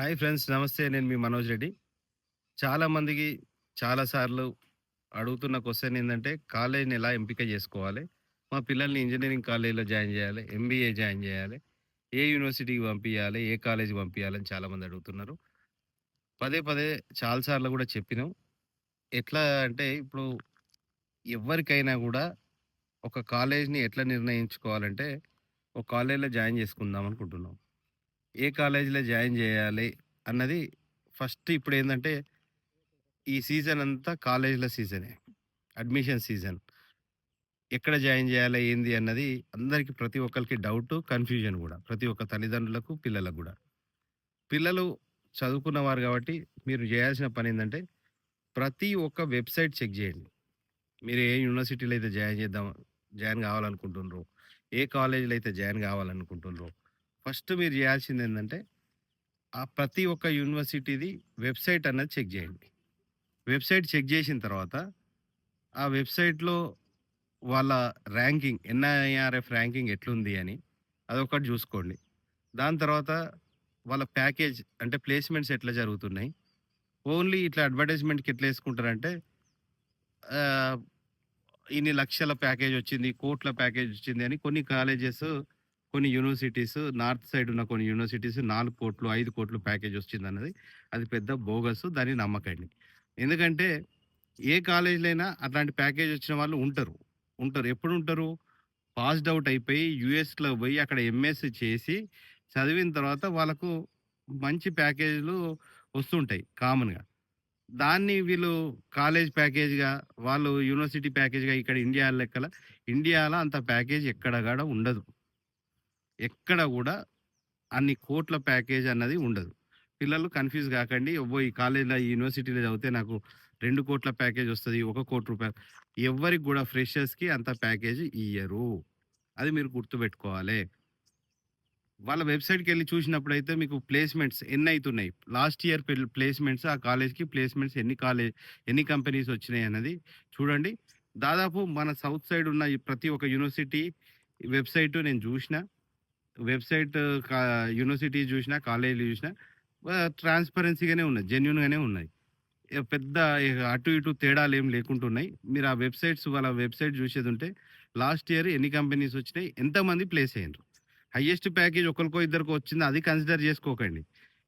Hi friends. నమస్తే. నేను మీ మనోజ్ రెడ్డి. చాలామందికి చాలా సార్లు అడుగుతున్న క్వెషన్ ఏందంటే, కాలేజ్‌ని ఎలా ఎంపిక జేసుకోవాలి? మా పిల్లల్ని ఇంజినీరింగ్ కాలేజ్‌లో జాయిన్ జేయాలి. ఎంబీఏ జాయిన్ జేయాలి. ఏ యూనివర్సిటీకి పంపియాలి? ఏ కాలేజ్‌కి పంపియాలి? అని చాలామంది అడుగుతున్నారు. పదే పదే చాలా సార్లు గూడా చెప్పినాం. ఎట్లా అంటే ఇప్పుడు ఎవ్వరికైనా గూడా ఒక కాలేజ్‌ని ఎట్లా నిర్ణయించుకోవాలంటే, ఒక కాలేజ్‌లో జాయిన్ జేసుకుందాం అనుకుంటున్నాం. ఏ కాలేజ్‌లో జాయిన్ జేయాలి అన్నది ఫస్ట్ ఇప్పుడేందంటే ఈ సీజన్ అంతా కాలేజీల సీజనే. Admission season. ఎక్కడ జాయిన్ జేయాలి? ఏంది? అన్నది అందరికి ప్రతి ఒక్కళ్ళకి డౌటు, కన్‌ఫ్యూజన్ గూడా. ప్రతి ఒక్క తల్లిదండ్రులకు, పిల్లలకు గూడా. పిల్లలు చదువుకున్నవారు గాబట్టి మీరు జేయాల్సిన పనేందంటే ప్రతి ఒక్క వెబ్‌సైట్ చెక్ జేయండి. మీరు ఏ యూనివర్సిటీలో అయితే జాయిన్ గావాలనుకుంటుండ్రో, ఏ కాలేజీలో అయితే జాయిన్ గావాలనుకుంటుండ్రో, ఫస్ట్ మీరు జేయాల్సిందేందంటే ఆ ప్రతి ఒక్క యూనివర్సిటీది వెబ్‌సైట్ అన్నది చెక్ జేయండి. వెబ్‌సైట్ చెక్ జేసిన తర్వాత ఆ వెబ్‌సైట్‌లో వాళ్ళ ర్యాంకింగ్ ఎన్ఐఆర్ఎఫ్ ర్యాంకింగ్ ఎట్లుంది అని అదొకటి జూసుకోండి. దాని తర్వాత వాళ్ళ ప్యాకేజ్ అంటే ప్లేస్‌మెంట్స్ ఎట్లా జరుగుతున్నాయి. ఓన్లీ ఇట్లా అడ్వర్టైజ్‌మెంట్‌కి ఎట్లేసుకుంటారంటే ఆహ్, ఇన్ని లక్షల ప్యాకేజ్ వచ్చింది, కోట్ల ప్యాకేజ్ వచ్చింది అని కొన్ని కాలేజెస్, కొన్ని యూనివర్సిటీస్ నార్త్ సైడ్ ఉన్న కొన్ని యూనివర్సిటీస్ 4,00,00,000, 5,00,00,000 ప్యాకేజ్ వచ్చిందన్నది అది పెద్ద బోగస్. దాన్ని నమ్మకండి. ఎందుకంటే ఏ కాలేజ్‌లో అయినా అట్లాంటి ప్యాకేజ్ వచ్చిన వాళ్ళు ఉంటారు. ఉంటారు. ఎప్పుడుంటారు? పాస్డ్ ఔట్ అయిపోయి యూఎస్‌లో బోయి అక్కడ ఎంఎస్‌సి చేసి చదివిన తర్వాత వాళ్ళకు మంచి ప్యాకేజ్‌లు వస్తుంటాయి కామన్‌గా. దాన్ని వీళ్ళు కాలేజ్ ప్యాకేజ్‌గా, వాళ్ళు యూనివర్సిటీ ప్యాకేజ్‌గా ఇక్కడ ఇండియాలో అంత ప్యాకేజ్ ఎక్కడ గాడ ఉండదు. ఎక్కడ గూడా అన్ని కోట్ల ప్యాకేజ్ అన్నది ఉండదు. పిల్లలు కన్‌ఫ్యూజ్ గాకండి. అబ్బో! ఈ కాలేజ్‌లో, ఈ యూనివర్సిటీలో చదివితే నాకు 2,00,00,000 ప్యాకేజ్ వస్తది. రూ. 1,00,00,000 ఎవ్వరికి గూడా ఫ్రెషర్స్‌కి అంత ప్యాకేజ్ ఇయ్యరు. అది మీరు గుర్తుపెట్టుకోవాలే. వాళ్ళ వెబ్‌సైట్‌కెళ్లి చూసినప్పుడైతే మీకు ప్లేస్‌మెంట్స్ ఎన్నైతున్నాయి. లాస్ట్ ఇయర్ ప్లేస్‌మెంట్స్ ఆ కాలేజ్‌కి ప్లేస్‌మెంట్స్ ఎన్ని కంపెనీస్ వచ్చినాయన్నది చూడండి. దాదాపు మన సౌత్ సైడ్ ఉన్న ఈ ప్రతి ఒక్క యూనివర్సిటీ వెబ్‌సైట్ నేను జూషిన. వెబ్‌సైట్ కా యూనివర్సిటీ జూషినా, కాలేజ్‌లు జూషినా ట్రాన్స్‌పరెన్సీ‌గానే ఉన్నాయి. జెన్యూన్‌గానే ఉన్నాయి. పెద్ద అటు ఇటు తేడాలేం లేకుంటున్నాయి. మీరు ఆ వాళ్ళ వెబ్‌సైట్ జూసేదుంటే లాస్ట్ ఇయర్ ఎన్ని కంపెనీస్ వచ్చినాయి? ఎంతమంది ప్లేస్ అయ్యిండ్రు? హైయెస్ట్ ప్యాకేజ్ ఒకళ్ళకో ఇద్దరికో వచ్చిందా అది కన్సిడర్ జేసుకోకండి.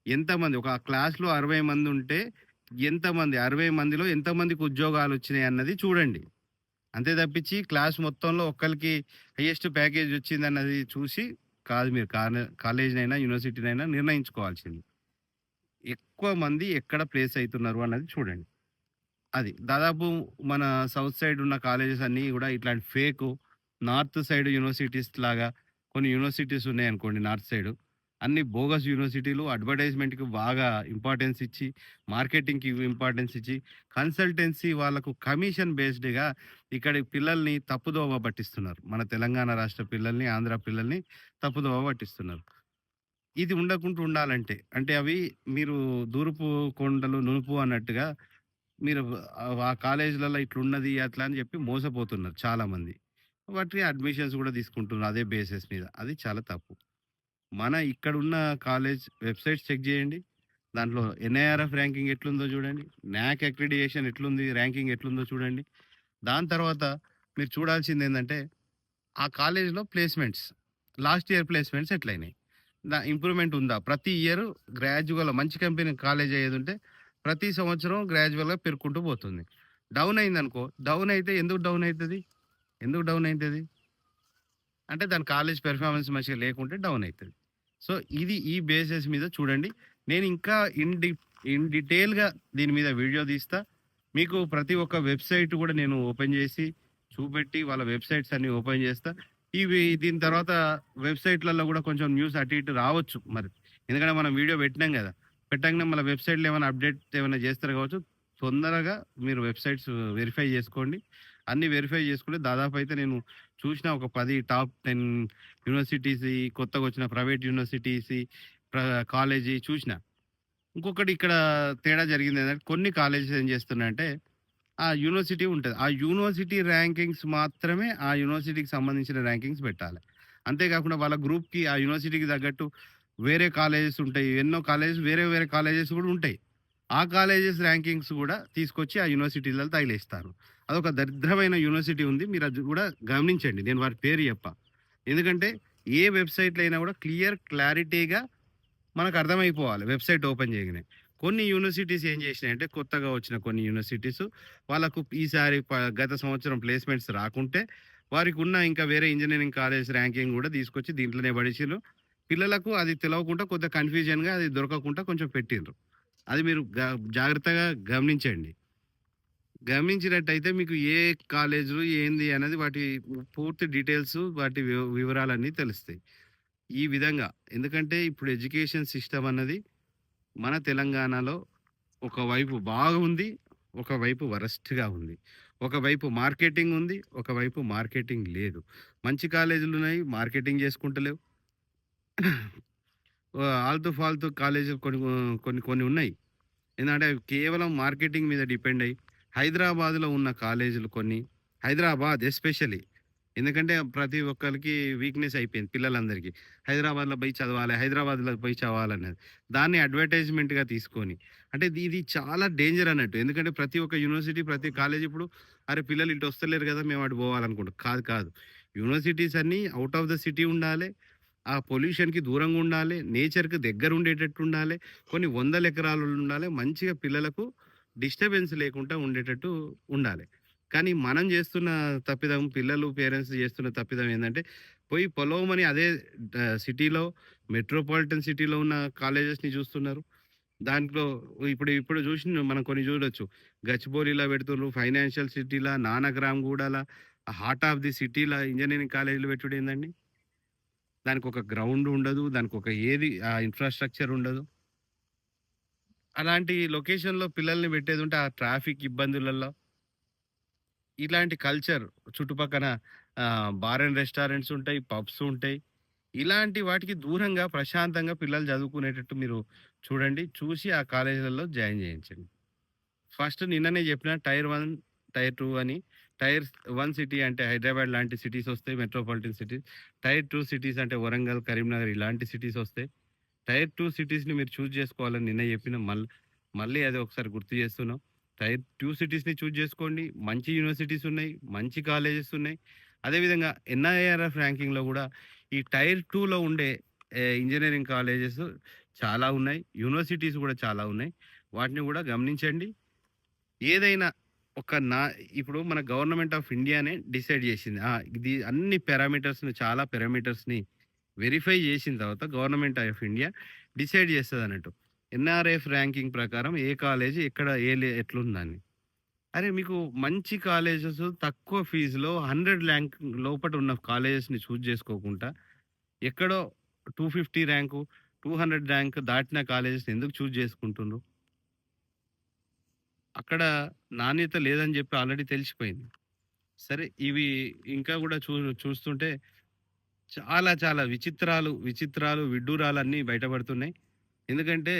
ఎంతమంది ఒక క్లాస్‌లో 60 మందుంటే ఎంతమంది 60 మందిలో ఎంతమందికి ఉద్యోగాలొచ్చినాయి అన్నది చూడండి. అంతే తప్పించి క్లాస్ మొత్తంలో ఒక్కళ్ళకి హైయెస్ట్ ప్యాకేజ్ వచ్చిందన్నది చూసి కాదు మీరు కాలేజ్‌నైనా, యూనివర్సిటీనైనా నిర్ణయించుకోవాల్సింది. ఎక్కువ మంది ఎక్కడ ప్లేస్ అయితున్నారు అన్నది చూడండి. అది. దాదాపు మన సౌత్ సైడ్ ఉన్న కాలేజెస్ అన్నీ గూడా ఇట్లాంటి నార్త్ సైడ్ యూనివర్సిటీస్ లాగా కొన్ని యూనివర్సిటీస్ ఉన్నాయనుకోండి నార్త్ సైడు. అన్ని బోగస్ యూనివర్సిటీలు అడ్వర్టైజ్‌మెంట్‌కి బాగా ఇంపార్టెన్స్ ఇచ్చి, మార్కెటింగ్‌కి ఇంపార్టెన్స్ ఇచ్చి, కన్సల్టెన్సీ వాళ్ళకు కమిషన్ బేస్డ్‌గా ఇక్కడి పిల్లల్ని తప్పుదోవ పట్టిస్తున్నారు. మన తెలంగాణ రాష్ట్ర పిల్లల్ని, ఆంధ్ర పిల్లల్ని తప్పుదోవ పట్టిస్తున్నారు. ఇది ఉండకుంటూ ఉండాలంటే, అంటే అవి మీరు దూరపు కొండలు నునుపు అన్నట్టుగా మీరు ఆ కాలేజీలలో ఇట్లున్నది అట్లా అని చెప్పి మోసపోతున్నారు చాలామంది. వాటికి అడ్మిషన్స్ గూడా తీసుకుంటున్నారు అదే బేసిస్ మీద. అది చాలా తప్పు. మన ఇక్కడున్న కాలేజ్ వెబ్‌సైట్స్ చెక్ జేయండి. దాంట్లో ఎన్ఐఆర్ఎఫ్ ర్యాంకింగ్ ఎట్లుందో జూడండి. న్యాక్ అక్రిడియేషన్ ఎట్లుంది, ర్యాంకింగ్ ఎట్లుందో చూడండి. దాని తర్వాత మీరు చూడాల్సిందేందంటే, ఆ కాలేజ్‌లో ప్లేస్‌మెంట్స్, లాస్ట్ ఇయర్ ప్లేస్‌మెంట్స్ ఎట్లయినాయి? ఇంప్రూవ్‌మెంట్ ఉందా? ప్రతి ఇయర్ గ్రాడ్యువల్‌గా మంచి కంపెనీ కాలేజ్ అయ్యేదుంటే, ప్రతి సంవత్సరం గ్రాడ్యువల్‌గా పెరుక్కుంటూ పోతుంది. డౌన్ అయిందనుకో, డౌన్ అయితే ఎందుకు డౌన్ అయితది? ఎందుకు డౌన్ అయితది? అంటే దాని కాలేజ్ పెర్ఫార్మన్స్ మంచిగా లేకుంటే డౌన్ అయితది. సో, ఈ బేసిస్ మీద చూడండి. నేను ఇంకా ఇన్ డీటెయిల్‌గా దీని మీద వీడియో తీస్తా. మీకు ప్రతి ఒక్క వెబ్‌సైట్ గూడా నేను ఓపెన్ జేసి, చూపెట్టి వాళ్ళ వెబ్‌సైట్స్ అన్నీ ఓపెన్ జేస్తా. దీని తర్వాత వెబ్‌సైట్‌లలో గూడా కొంచెం న్యూస్ అటు ఇటు రావచ్చు మరి. ఎందుకంటే మనం వీడియో పెట్టినాం గదా! పెట్టంగానే మళ్ళ వెబ్‌సైట్‌లో ఏమైనా అప్‌డేట్ ఏమైనా జేస్తారు గావచ్చు. తొందరగా మీరు వెబ్‌సైట్స్ వెరిఫై జేసుకోండి. అన్నీ వెరిఫై జేసుకుంటే దాదాపయితే నేను చూసిన ఒక 10 టాప్ 10 యూనివర్సిటీస్‌యి, కొత్తగొచ్చిన ప్రైవేట్ యూనివర్సిటీస్‌యి, ప్ర కాలేజీ చూసిన. ఇంకొకటి ఇక్కడ తేడా జరిగిందేంటంటే కొన్ని కాలేజెస్ ఏం చేస్తున్నాయంటే, ఆ యూనివర్సిటీ ఉంటది. ఆ యూనివర్సిటీ ర్యాంకింగ్స్ మాత్రమే ఆ యూనివర్సిటీకి సంబంధించిన ర్యాంకింగ్స్ పెట్టాలి. అంతేకాకుండా వాళ్ళ గ్రూప్‌కి ఆ యూనివర్సిటీకి తగ్గట్టు వేరే కాలేజెస్ ఉంటాయి. ఎన్నో కాలేజెస్ వేరే వేరే కాలేజెస్ గూడా ఉంటాయి. ఆ కాలేజెస్ ర్యాంకింగ్స్ గూడా తీసుకొచ్చి ఆ యూనివర్సిటీలలో తగిలేస్తారు. అదొక దరిద్రమైన యూనివర్సిటీ ఉంది. మీరది గూడా గమనించండి. నేను వాటి పేరు చెప్ప. ఎందుకంటే ఏ వెబ్‌సైట్‌లో అయినా గూడా క్లారిటీగా మనకర్థమైపోవాలి వెబ్‌సైట్ ఓపెన్ చేయగానే. కొన్ని యూనివర్సిటీస్ ఏం చేసినాయంటే కొత్తగా వచ్చిన కొన్ని యూనివర్సిటీస్ వాళ్ళకు ఈసారి గత సంవత్సరం ప్లేస్‌మెంట్స్ రాకుంటే వారికున్న ఇంకా వేరే ఇంజినీరింగ్ కాలేజ్ ర్యాంకింగ్ గూడా తీసుకొచ్చి దీంట్లోనే పడేసిర్రు. పిల్లలకు అది తెలవకుండా కొద్దిగా కన్‌ఫ్యూజన్‌గా అది దొరకకుండా కొంచెం పెట్టిండ్రు. అది మీరు జాగ్రత్తగా గమనించండి. గమనించినట్టయితే మీకు ఏ కాలేజులు ఏంది అనేది వాటి పూర్తి డీటెయిల్స్ వాటి వివరాలన్నీ తెలుస్తాయి. ఈ విధంగా ఎందుకంటే ఇప్పుడు ఎడ్యుకేషన్ సిస్టమ్ అన్నది మన తెలంగాణలో ఒకవైపు బాగుంది. ఒకవైపు వరస్ట్‌గా ఉంది. ఒకవైపు మార్కెటింగ్ ఉంది. ఒకవైపు మార్కెటింగ్ లేదు. మంచి కాలేజీలున్నాయి. మార్కెటింగ్ చేసుకుంటలేవు. ఆల్తూ ఫాల్తూ కాలేజీలు కొన్ని ఉన్నాయి. ఏందంటే అవి కేవలం మార్కెటింగ్ మీద డిపెండ్ అయ్యి హైదరాబాద్‌లో ఉన్న కాలేజీలు కొన్ని హైదరాబాద్ ఎస్పెషల్లీ ఎందుకంటే ప్రతి ఒక్కళ్ళకి వీక్‌నెస్ అయిపోయింది పిల్లలందరికీ. హైదరాబాద్‌లో పోయి చదవాలి, హైదరాబాద్‌లో పోయి చదవాలన్నది. దాన్ని అడ్వర్టైజ్‌మెంట్‌గా తీసుకొని అంటే ఇది చాలా డేంజర్ అన్నట్టు. ఎందుకంటే ప్రతి ఒక్క యూనివర్సిటీ, ప్రతి కాలేజ్ ఇప్పుడు అరే! పిల్లలు ఇటు వస్తలేరు కదా! మేము అటు పోవాలనుకుంటాం. కాదు కాదు. యూనివర్సిటీస్ అన్నీ ఔట్ ఆఫ్ ద సిటీ ఉండాలె. ఆ పొల్యూషన్‌కి దూరంగా ఉండాలి. నేచర్‌కి దగ్గర ఉండేటట్టు ఉండాలి. కొన్ని వందల ఎకరాలు ఉండాలి. మంచిగా పిల్లలకు డిస్టర్బెన్స్ లేకుండా ఉండేటట్టు ఉండాలి. కానీ మనం చేస్తున్న తప్పిదం పిల్లలు, పేరెంట్స్ చేస్తున్న తప్పిదం ఏందంటే, పోయి పొలోమని అదే సిటీలో మెట్రోపాలిటన్ సిటీలో ఉన్న కాలేజెస్‌ని చూస్తున్నారు. దాంట్లో ఇప్పుడు మనం కొన్ని చూడొచ్చు. గచ్చిబౌలిలో పెడుతుర్రు. ఫైనాన్షియల్ సిటీలా, నానక్రామ్‌గూడల, హార్ట్ ఆఫ్ ది సిటీలా ఇంజినీరింగ్ కాలేజీలు పెట్టుడేందండి? దానికొక గ్రౌండ్ ఉండదు. దానికొక ఏది ఇన్‌ఫ్రాస్ట్రక్చర్ ఉండదు. అలాంటి లొకేషన్‌లో పిల్లల్ని పెట్టేదుంటే ఆ ట్రాఫిక్ ఇబ్బందులలో ఇలాంటి కల్చర్ చుట్టుపక్కన బార్ అండ్ రెస్టారెంట్స్ ఉంటాయి. పబ్స్ ఉంటాయి. ఇలాంటి వాటికి దూరంగా ప్రశాంతంగా పిల్లలు చదువుకునేటట్టు మీరు చూడండి. చూసి ఆ కాలేజీలలో జాయిన్ చేయించండి. ఫస్ట్ నిన్ననే చెప్పిన టైర్ 1, టైర్ 2 అని. టైర్ 1 సిటీ అంటే హైదరాబాద్ లాంటి సిటీస్ వస్తాయి. Metropolitan cities. టైర్ 2 సిటీస్ అంటే వరంగల్, కరీంనగర్ ఇలాంటి సిటీస్ వస్తాయి. టైర్ 2 సిటీస్‌ని మీరు చూజ్ చేసుకోవాలని నిన్న చెప్పిన మళ్ళీ అది ఒకసారి గుర్తు చేస్తున్నాం. టైర్ 2 సిటీస్‌ని చూజ్ చేసుకోండి. మంచి యూనివర్సిటీస్ ఉన్నాయి. మంచి కాలేజెస్ ఉన్నాయి. అదేవిధంగా ఎన్ఐఆర్ఎఫ్ ర్యాంకింగ్‌లో గూడా ఈ టైర్ 2లో ఉండే ఇంజినీరింగ్ కాలేజెస్ చాలా ఉన్నాయి. యూనివర్సిటీస్ గూడా చాలా ఉన్నాయి. వాటిని గూడా గమనించండి. ఏదైనా ఒక నా ఇప్పుడు మన గవర్నమెంట్ ఆఫ్ ఇండియానే డిసైడ్ చేసింది. ఇది అన్ని చాలా పారామీటర్స్‌ని వెరిఫై చేసిన తర్వాత గవర్నమెంట్ ఆఫ్ ఇండియా డిసైడ్ చేస్తదన్నట్టు. ఎన్ఆర్ఎఫ్ ర్యాంకింగ్ ప్రకారం ఏ కాలేజ్ ఎక్కడ ఎట్లుందని. అరే! మీకు మంచి కాలేజెస్ తక్కువ ఫీజులో 100 ర్యాంక్ లోపట ఉన్న కాలేజెస్‌ని చూజ్ చేసుకోకుండా ఎక్కడో 250 ర్యాంకు, 200 ర్యాంక్ దాటిన కాలేజెస్‌ని ఎందుకు చూజ్ చేసుకుంటుండ్రు? అక్కడ నాణ్యత లేదని చెప్పి ఆల్రెడీ తెలిసిపోయింది. సరే ఇవి ఇంకా గూడా చూస్తుంటే చాలా విచిత్రాలు, విడ్డూరాలన్నీ బయటపడుతున్నాయి. ఎందుకంటే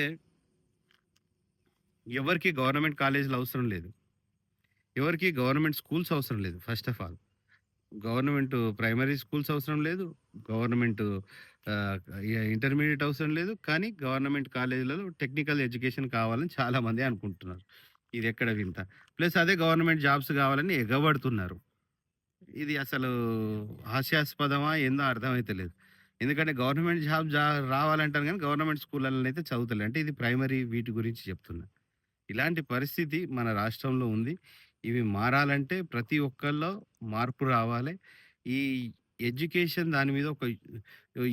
ఎవరికీ గవర్నమెంట్ కాలేజీలు అవసరం లేదు. ఎవరికీ గవర్నమెంట్ స్కూల్స్ అవసరం లేదు first of all. Government primary schools అవసరం లేదు. గవర్నమెంట్ ఆహ్, ఇంటర్మీడియేట్ అవసరం లేదు. కానీ గవర్నమెంట్ కాలేజీలలో టెక్నికల్ ఎడ్యుకేషన్ కావాలని చాలామంది అనుకుంటున్నారు. ఇదెక్కడ వింత. ప్లస్ అదే గవర్నమెంట్ జాబ్స్ కావాలని ఎగబడుతున్నారు. ఇది అసలు హాస్యాస్పదమా ఏందో అర్థమైతలేదు. ఎందుకంటే గవర్నమెంట్ జాబ్ రావాలంటారు గానీ గవర్నమెంట్ స్కూళ్ళలోనైతే చదువుతలే. అంటే ఇది ప్రైమరీ వీటి గురించి చెప్తున్నా. ఇలాంటి పరిస్థితి మన రాష్ట్రంలో ఉంది. ఇవి మారాలంటే ప్రతి ఒక్కళ్ళలో మార్పు రావాలి. ఈ ఎడ్యుకేషన్ దాని మీద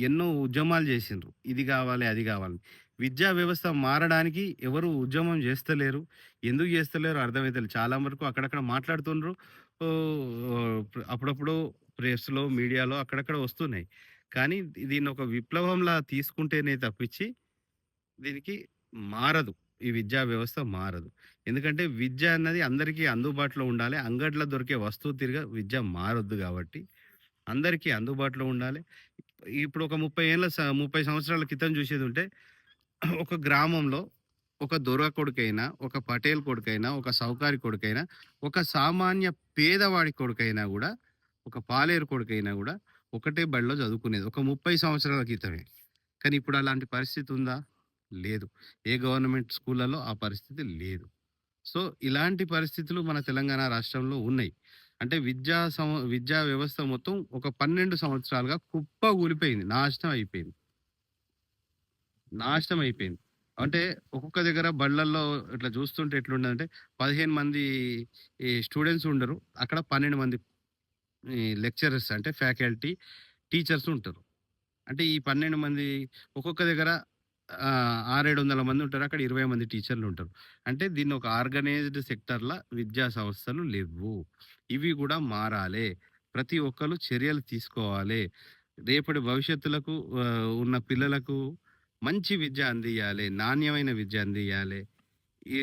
ఎన్నో ఉద్యమాలు చేసిండ్రు. ఇది గావాలి, అది గావాలని. విద్యా వ్యవస్థ మారడానికి ఎవరు ఉద్యమం జేస్తలేరు. ఎందుకు జేస్తలేరో అర్థమైతలేదు. చాలా వరకు అక్కడక్కడ మాట్లాడుతుండ్రు. అప్పుడప్పుడు ప్రెస్‌లో, మీడియాలో అక్కడక్కడ వస్తున్నాయి. కానీ దీన్నొక విప్లవంలా తీసుకుంటేనే తప్పించి దీనికి మారదు. ఈ విద్యా వ్యవస్థ మారదు. ఎందుకంటే విద్య అన్నది అందరికీ అందుబాటులో ఉండాలి. అంగడ్లో దొరికే వస్తువు తిరిగా విద్య మారొద్దు గాబట్టి, అందరికీ అందుబాటులో ఉండాలి. ఇప్పుడు ఒక 30 సంవత్సరాల క్రితం చూసేదుంటే ఒక గ్రామంలో ఒక దొర కొడుకైనా, ఒక పటేల్ కొడుకైనా, ఒక సౌకారి కొడుకైనా, ఒక సామాన్య పేదవాడి కొడుకైనా గూడా, ఒక పాలేరు కొడుకైనా గూడా ఒకటే బడిలో చదువుకునేది. ఒక 30 సంవత్సరాల క్రితమే. కానీ ఇప్పుడు అలాంటి పరిస్థితి ఉందా? లేదు. ఏ గవర్నమెంట్ స్కూళ్ళలో ఆ పరిస్థితి లేదు. సో, ఇలాంటి పరిస్థితులు మన తెలంగాణ రాష్ట్రంలో ఉన్నాయి. అంటే విద్యా వ్యవస్థ మొత్తం ఒక 12 సంవత్సరాలుగా కుప్పగూలిపోయింది. నాశనం అయిపోయింది. నాశనం అయిపోయింది. అంటే ఒక్కొక్క దగ్గర బళ్ళల్లో ఇట్లా చూస్తుంటే ఎట్లున్నదంటే 15 మంది ఈ స్టూడెంట్స్ ఉండరు. అక్కడ 12 మంది ఈ లెక్చరర్స్ అంటే ఫ్యాకల్టీ, టీచర్స్ ఉంటారు. అంటే ఈ 12 మంది ఒక్కొక్క దగ్గర 600, 700 మంది ఉంటారు. అక్కడ 20 మంది టీచర్లు ఉంటారు. అంటే దీన్ని ఒక ఆర్గనైజ్డ్ సెక్టార్‌లా విద్యా సంస్థలు లెవ్వు. ఇవి గూడా మారాలే. ప్రతి ఒక్కళ్ళు చర్యలు తీసుకోవాలే. రేపటి భవిష్యత్తులకు ఉన్న పిల్లలకు మంచి విద్య అందియ్యాలే. నాణ్యమైన విద్య అందియ్యాలే. ఈ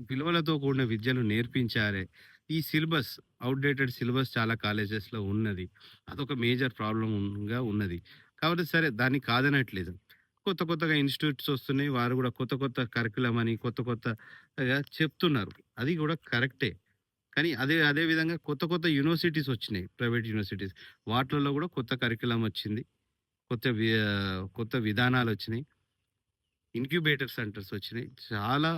విలువలతో కూడిన విద్యను నేర్పించాలే. ఈ సిలబస్ ఔట్‌డేటెడ్ సిలబస్ చాలా కాలేజెస్‌లో ఉన్నది. అదొక మేజర్ ప్రాబ్లమ్‌గా ఉన్నది. కాబట్టి సరే దాన్ని కాదనట్లేదు. కొత్త కొత్తగా ఇన్‌స్టిట్యూట్స్ వస్తున్నాయి. వారు గూడా కొత్త కొత్త కరిక్యులమ్ అని కొత్త కొత్తగా చెప్తున్నారు. అది గూడా కరెక్టే. కానీ అదే అదే విధంగా కొత్త కొత్త యూనివర్సిటీస్ వచ్చినాయి. Private universities. వాటిలలో గూడా కొత్త కరిక్యులమ్ వచ్చింది. కొత్త విధానాలొచ్చినాయి. ఇంక్యుబేటర్ సెంటర్స్ వచ్చినాయి. చాలా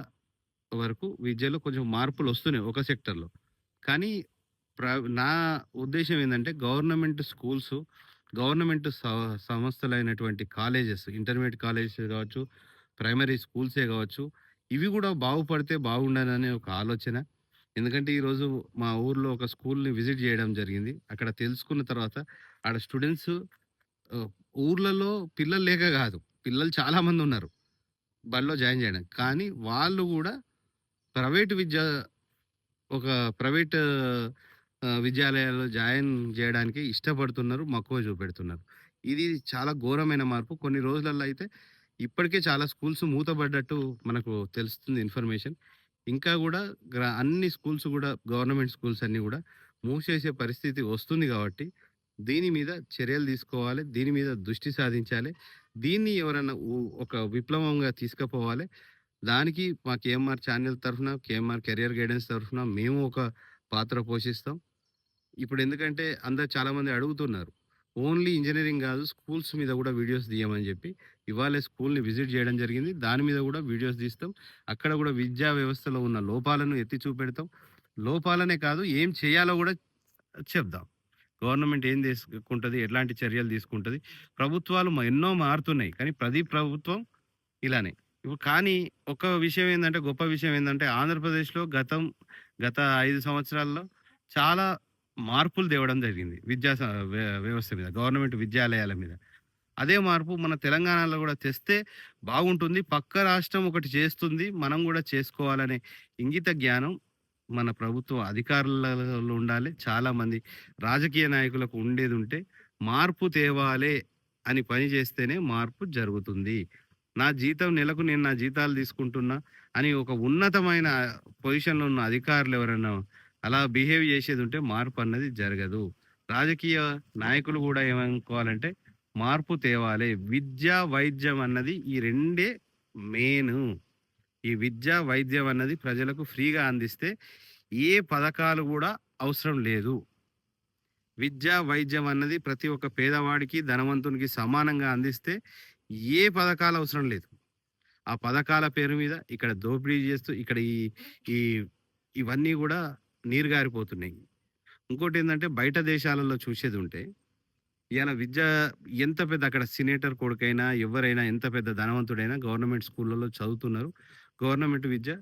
వరకు విద్యలో కొంచెం మార్పులొస్తున్నాయి ఒక సెక్టర్‌లో. కానీ ప్ర నా ఉద్దేశ్యం ఏందంటే గవర్నమెంట్ స్కూల్సు, గవర్నమెంట్ సంస్థలైనటువంటి కాలేజెస్, ఇంటర్మీడియేట్ కాలేజెస్ గావచ్చు, ప్రైమరీ స్కూల్సే గావచ్చు, ఇవి గూడా బాగుపడితే బాగుండననే ఒక ఆలోచన. ఎందుకంటే ఈరోజు మా ఊర్లో ఒక స్కూల్‌ని విజిట్ జేయడం జరిగింది. అక్కడ తెలుసుకున్న తర్వాత ఆడ స్టూడెంట్స్ ఆహ్, ఊర్లలో పిల్లలు లేక గాదు. పిల్లలు చాలా మందున్నారు బడిలో జాయిన్ జేయడానికి. కానీ వాళ్ళు గూడా ప్రైవేట్ విద్య ఒక ప్రైవేట్ విద్యాలయాల్లో జాయిన్ జేయడానికి ఇష్టపడుతున్నారు. మక్కువ చూపెడుతున్నారు. ఇది చాలా ఘోరమైన మార్పు. కొన్ని రోజులల్లో అయితే ఇప్పటికే చాలా స్కూల్స్ మూతబడ్డట్టు మనకు తెలుస్తుంది ఇన్ఫర్మేషన్. ఇంకా గూడా అన్ని స్కూల్స్ గూడా గవర్నమెంట్ స్కూల్స్ అన్నీ గూడా మూసేసే పరిస్థితి వస్తుంది గాబట్టి, దీని మీద చర్యలు తీసుకోవాలి. దీని మీద దృష్టి సాధించాలి. దీన్ని ఎవరన్నా ఒక విప్లవంగా తీసుకుపోవాలి. దానికి మా కేఎంఆర్ ఛానెల్ తరఫున, కేఎంఆర్ కెరియర్ గైడెన్స్ తరఫున మేము ఒక పాత్ర పోషిస్తాం. ఇప్పుడెందుకంటే అందరు చాలామంది అడుగుతున్నారు. ఓన్లీ ఇంజినీరింగ్ గాదు స్కూల్స్ మీద గూడా వీడియోస్ తీయమని జెప్పి. ఇవాళే స్కూల్‌ని విజిట్ జేయడం జరిగింది. దాని మీద గూడా వీడియోస్ తీస్తాం. అక్కడ గూడా విద్యా వ్యవస్థలో ఉన్న లోపాలను ఎత్తి చూపెడతాం. లోపాలనే కాదు ఏం చేయాలో గూడా చెప్దాం. గవర్నమెంట్ ఏం తీసుకుంటది? ఎట్లాంటి చర్యలు తీసుకుంటది? ప్రభుత్వాలు ఎన్నో మారుతున్నాయి. కానీ ప్రతి ప్రభుత్వం ఇలానే. ఇప్పుడు కానీ ఒక విషయం ఏందంటే, గొప్ప విషయం ఏందంటే, ఆంధ్రప్రదేశ్‌లో గత 5 సంవత్సరాల్లో చాలా మార్పులు తేవడం జరిగింది. విద్యా స వ్య వ్యవస్థ మీద, గవర్నమెంట్ విద్యాలయాల మీద. అదే మార్పు మన తెలంగాణలో గూడా తెస్తే బాగుంటుంది. పక్క రాష్ట్రం ఒకటి చేస్తుంది. మనం గూడా చేసుకోవాలనే ఇంగిత జ్ఞానం మన ప్రభుత్వ అధికారులలో ఉండాలి. చాలామంది రాజకీయ నాయకులకు ఉండేదుంటే, మార్పు తేవాలే అని పని చేస్తేనే మార్పు జరుగుతుంది. నా జీతం నెలకు నేను నా జీతాలు తీసుకుంటున్నా అని ఒక ఉన్నతమైన పొజిషన్‌లో ఉన్న అధికారులు ఎవరైనా అలా బిహేవ్ చేసేదుంటే మార్పన్నది జరగదు. రాజకీయ నాయకులు గూడా ఏమనుకోవాలంటే మార్పు తేవాలే. విద్య, వైద్యం అన్నది ఈ రెండే మెయిను. ఈ విద్య, వైద్యం అన్నది ప్రజలకు ఫ్రీగా అందిస్తే ఏ పథకాలు గూడా అవసరం లేదు. విద్య, వైద్యం అన్నది ప్రతి ఒక్క పేదవాడికి, ధనవంతునికి సమానంగా అందిస్తే ఏ పథకాలు అవసరం లేదు. ఆ పథకాల పేరు మీద ఇక్కడ దోపిడీ చేస్తూ ఇక్కడ ఈ ఈ ఇవన్నీ గూడా నీరు గారిపోతున్నాయి. ఇంకోటేందంటే బయట దేశాలలో చూసేదుంటే ఇయాల విద్య ఎంత పెద్ద అక్కడ సినేటర్ కొడుకైనా, ఎవ్వరైనా ఎంత పెద్ద ధనవంతుడైనా గవర్నమెంట్ స్కూళ్ళలో చదువుతున్నారు. గవర్నమెంట్ విద్య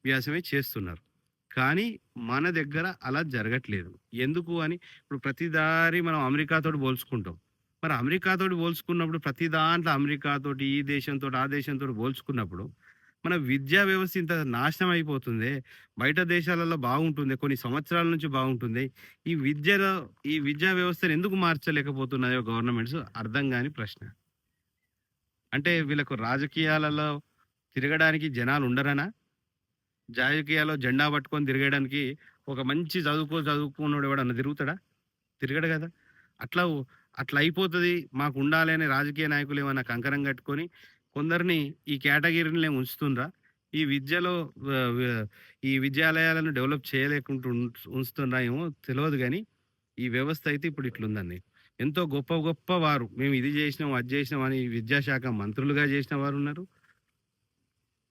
వ్యాసమే చేస్తున్నారు. కానీ మన దగ్గర అలా జరగట్లేదు. ఎందుకు అని ఇప్పుడు ప్రతి దారి మనం అమెరికాతోటి పోల్చుకుంటాం. మరి అమెరికాతోటి పోల్చుకున్నప్పుడు ప్రతి దాంట్లో అమెరికాతోటి, ఈ దేశంతోటి, ఆ దేశంతోటి పోల్చుకున్నప్పుడు మన విద్యా వ్యవస్థ ఇంత నాశనం అయిపోతుందే. బయట దేశాలలో బాగుంటుందే. కొన్ని సంవత్సరాల నుంచి బాగుంటుంది. ఈ విద్యలో ఈ విద్యా వ్యవస్థను ఎందుకు మార్చలేకపోతున్నాయో గవర్నమెంట్స్ అర్థం గాని ప్రశ్న. అంటే వీళ్ళకు రాజకీయాలలో తిరగడానికి జనాలు ఉండరనా? రాజకీయాల్లో జెండా పట్టుకొని తిరగడానికి ఒక మంచి చదువుకున్నోడు ఎవడన్నా తిరుగుతాడా? తిరగడు గదా! అట్లా అట్లా అయిపోతది. మాకుండాలి అని రాజకీయ నాయకులు ఏమన్నా కంకణం కట్టుకొని కొందరిని ఈ కేటగిరీ‌లోనే ఉంచుతుండ్రా? ఈ విద్యలో వ వ ఈ విద్యాలయాలను డెవలప్ చేయలేకుంటూ ఉంచుతుండ్రా ఏమో తెలవదు గానీ, ఈ వ్యవస్థ అయితే ఇప్పుడు ఇట్లుందండి. ఎంతో గొప్ప గొప్ప వారు మేము ఇది జేసినాం, అది జేసినాం అని విద్యాశాఖ మంత్రులుగా జేసిన వారున్నారు.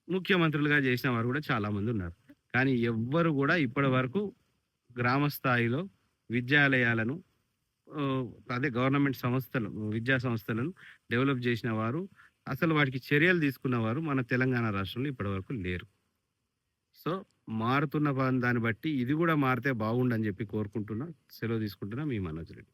ముఖ్యమంత్రులుగా జేసిన వారు గూడా చాలామందున్నారు. కానీ ఎవ్వరు గూడా ఇప్పటి వరకు గ్రామ స్థాయిలో విద్యాలయాలను ఆహ్, అదే గవర్నమెంట్ సంస్థలు, విద్యా సంస్థలను డెవలప్ జేసిన వారు, అసలు వాటికి చర్యలు తీసుకున్నవారు మన తెలంగాణ రాష్ట్రంలో ఇప్పటివరకు లేరు. సో, మారుతున్న దాన్ని బట్టి ఇది గూడా మారితే బాగుండని జెప్పి కోరుకుంటున్నా. సెలవు తీసుకుంటున్నా. మీ మనోజ్ రెడ్డి.